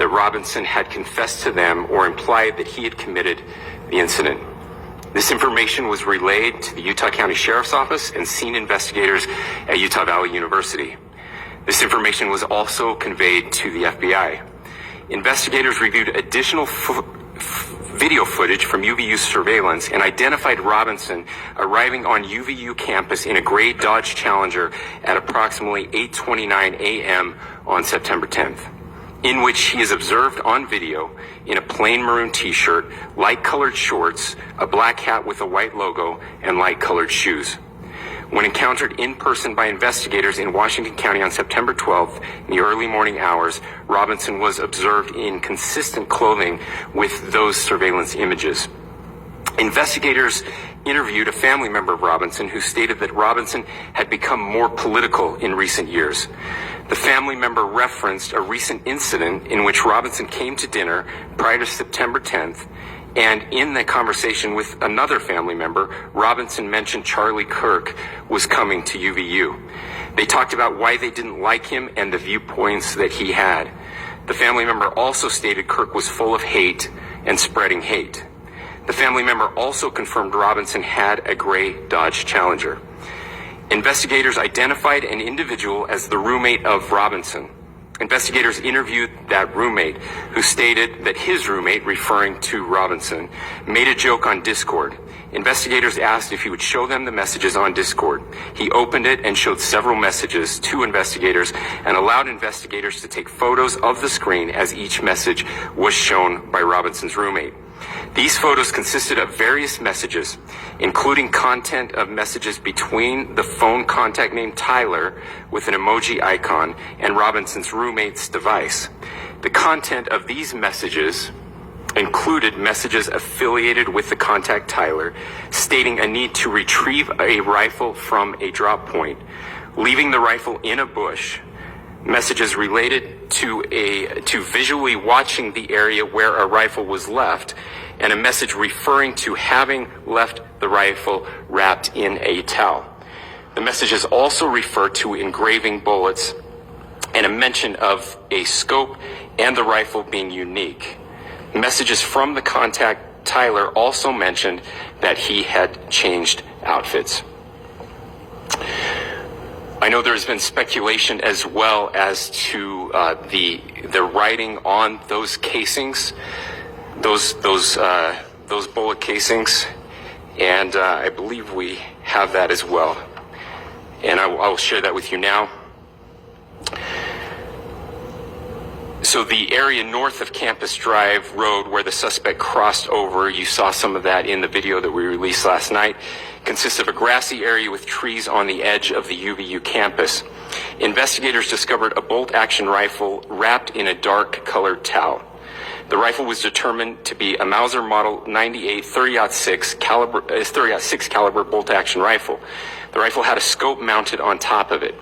that Robinson had confessed to them or implied that he had committed the incident. This information was relayed to the Utah County Sheriff's Office and scene investigators at Utah Valley University. This information was also conveyed to the FBI. Investigators reviewed additional video footage from UVU surveillance and identified Robinson arriving on UVU campus in a gray Dodge Challenger at approximately 8:29 a.m. on September 10th, in which he is observed on video in a plain maroon t-shirt, light-colored shorts, a black hat with a white logo, and light-colored shoes. When encountered in person by investigators in Washington County on September 12th in the early morning hours, Robinson was observed in consistent clothing with those surveillance images. Investigators interviewed a family member of Robinson who stated that Robinson had become more political in recent years. The family member referenced a recent incident in which Robinson came to dinner prior to September 10th, and in the conversation with another family member, Robinson mentioned Charlie Kirk was coming to UVU. They talked about why they didn't like him and the viewpoints that he had. The family member also stated Kirk was full of hate and spreading hate. The family member also confirmed Robinson had a gray Dodge Challenger. Investigators identified an individual as the roommate of Robinson. Investigators interviewed that roommate, who stated that his roommate, referring to Robinson, made a joke on Discord. Investigators asked if he would show them the messages on Discord. He opened it and showed several messages to investigators and allowed investigators to take photos of the screen as each message was shown by Robinson's roommate. These photos consisted of various messages, including content of messages between the phone contact named Tyler with an emoji icon and Robinson's roommate's device. The content of these messages included messages affiliated with the contact Tyler, stating a need to retrieve a rifle from a drop point, leaving the rifle in a bush, messages related to visually watching the area where a rifle was left, and a message referring to having left the rifle wrapped in a towel. The messages also refer to engraving bullets and a mention of a scope and the rifle being unique. Messages from the contact Tyler also mentioned that he had changed outfits. I know there's been speculation as well as to the writing on those casings, those bullet casings, and I believe we have that as well. And I will share that with you now. So the area north of Campus Drive Road where the suspect crossed over, you saw some of that in the video that we released last night, consists of a grassy area with trees on the edge of the UVU campus. Investigators discovered a bolt-action rifle wrapped in a dark-colored towel. The rifle was determined to be a Mauser Model 98 .30-06 caliber bolt-action rifle. The rifle had a scope mounted on top of it.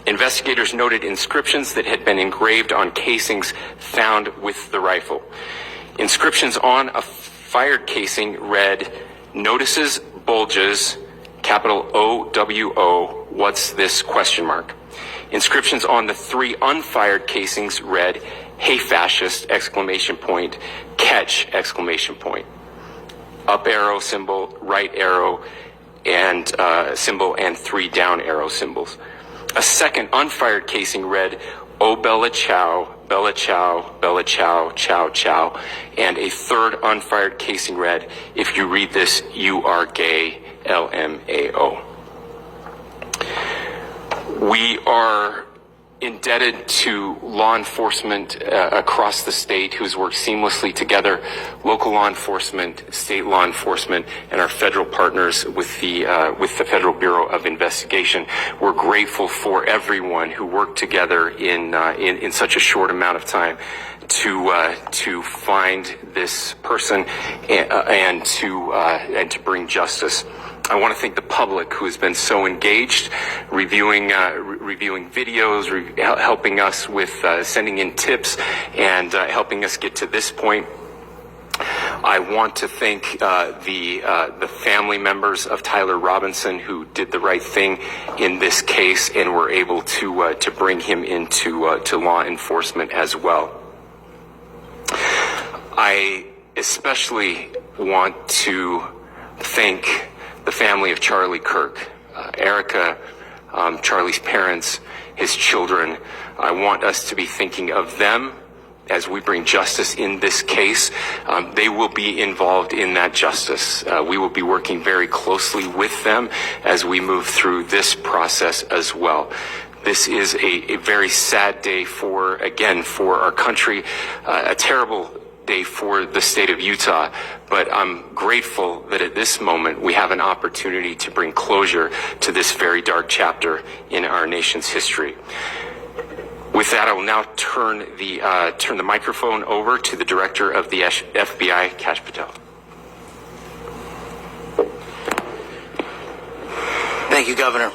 Investigators noted inscriptions that had been engraved on casings found with the rifle. Inscriptions on a fired casing read, "Notices bulges, capital OWO, what's this?" ? Inscriptions on the three unfired casings read, "Hey fascist!" ! Catch! Up arrow symbol, right arrow and symbol, and three down arrow symbols. A second unfired casing read, "Oh Bella Chow, Bella Chow, Bella Chow, Chow Chow," and a third unfired casing read, "If you read this, you are gay, LMAO." We are indebted to law enforcement across the state who's worked seamlessly together, local law enforcement, state law enforcement, and our federal partners with the Federal Bureau of Investigation. We're grateful for everyone who worked together in such a short amount of time to find this person and to bring justice. I want to thank the public who has been so engaged, reviewing videos, helping us with sending in tips, and helping us get to this point. I want to thank the family members of Tyler Robinson who did the right thing in this case and were able to bring him into to law enforcement as well. I especially want to thank the family of Charlie Kirk, Erica, Charlie's parents, his children. I want us to be thinking of them as we bring justice in this case. They will be involved in that justice. We will be working very closely with them as we move through this process as well. This is a very sad day for our country, a terrible day for the state of Utah, but I'm grateful that at this moment we have an opportunity to bring closure to this very dark chapter in our nation's history. With that, I will now turn the microphone over to the Director of the FBI, Kash Patel. Thank you, Governor.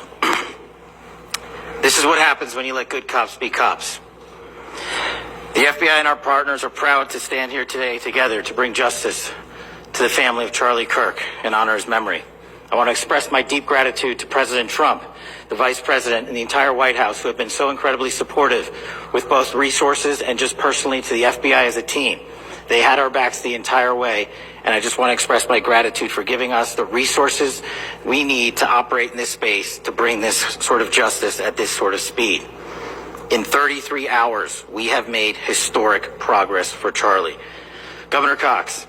This is what happens when you let good cops be cops. The FBI and our partners are proud to stand here today together to bring justice to the family of Charlie Kirk and honor his memory. I want to express my deep gratitude to President Trump, the Vice President, and the entire White House who have been so incredibly supportive with both resources and just personally to the FBI as a team. They had our backs the entire way, and I just want to express my gratitude for giving us the resources we need to operate in this space to bring this sort of justice at this sort of speed. In 33 hours, we have made historic progress for Charlie. Governor Cox,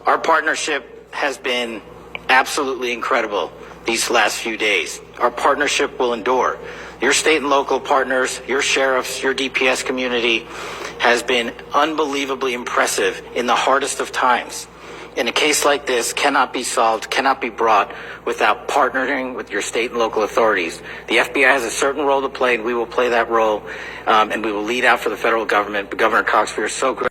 our partnership has been absolutely incredible these last few days. Our partnership will endure. Your state and local partners, your sheriffs, your DPS community has been unbelievably impressive in the hardest of times. And a case like this cannot be solved, cannot be brought without partnering with your state and local authorities. The FBI has a certain role to play, and we will play that role, and we will lead out for the federal government. But Governor Cox, we are so grateful.